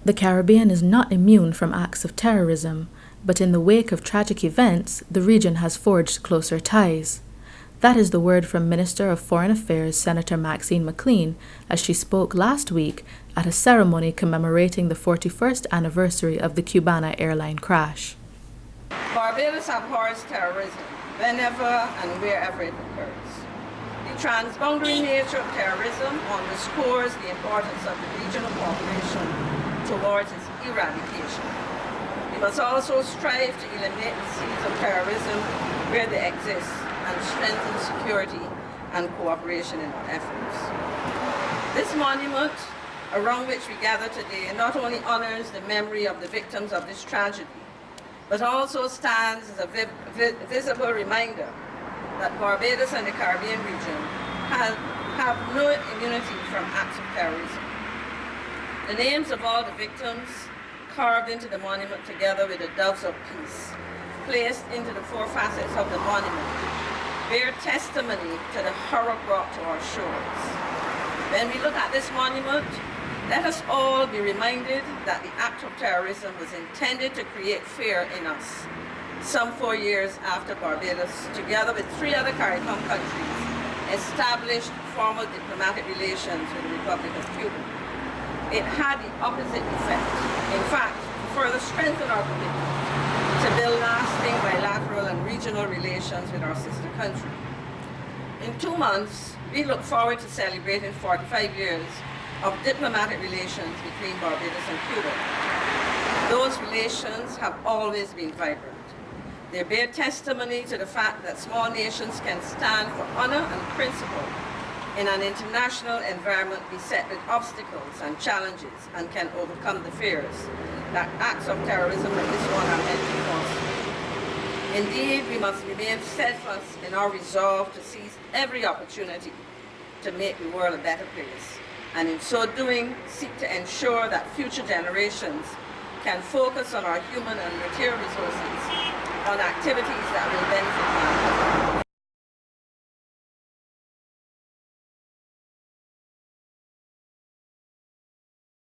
The Caribbean is not immune from acts of terrorism, but in the wake of tragic events, the region has forged closer ties. That is the word from Minister of Foreign Affairs Senator Maxine McClean as she spoke last week at a ceremony commemorating the 41st anniversary of the Cubana Airline crash. Barbados abhors terrorism whenever and wherever it occurs. The transboundary nature of terrorism underscores the importance of the regional cooperation towards its eradication. We must also strive to eliminate the seeds of terrorism where they exist and strengthen security and cooperation in our efforts. This monument, around which we gather today, not only honors the memory of the victims of this tragedy, but also stands as a visible reminder that Barbados and the Caribbean region have no immunity from acts of terrorism. The names of all the victims, carved into the monument together with the doves of peace, placed into the four facets of the monument, bear testimony to the horror brought to our shores. When we look at this monument, let us all be reminded that the act of terrorism was intended to create fear in us. Some 4 years after Barbados, together with 3 other CARICOM countries, established formal diplomatic relations with the Republic of Cuba. It had the opposite effect. In fact, to further strengthen our commitment to build lasting bilateral and regional relations with our sister country. In 2 months, we look forward to celebrating 45 years of diplomatic relations between Barbados and Cuba. Those relations have always been vibrant. They bear testimony to the fact that small nations can stand for honor and principle in an international environment beset with obstacles and challenges, and can overcome the fears that acts of terrorism like this one are meant to foster. Indeed, we must remain steadfast in our resolve to seize every opportunity to make the world a better place, and in so doing, seek to ensure that future generations can focus on our human and material resources, on activities that will benefit mankind.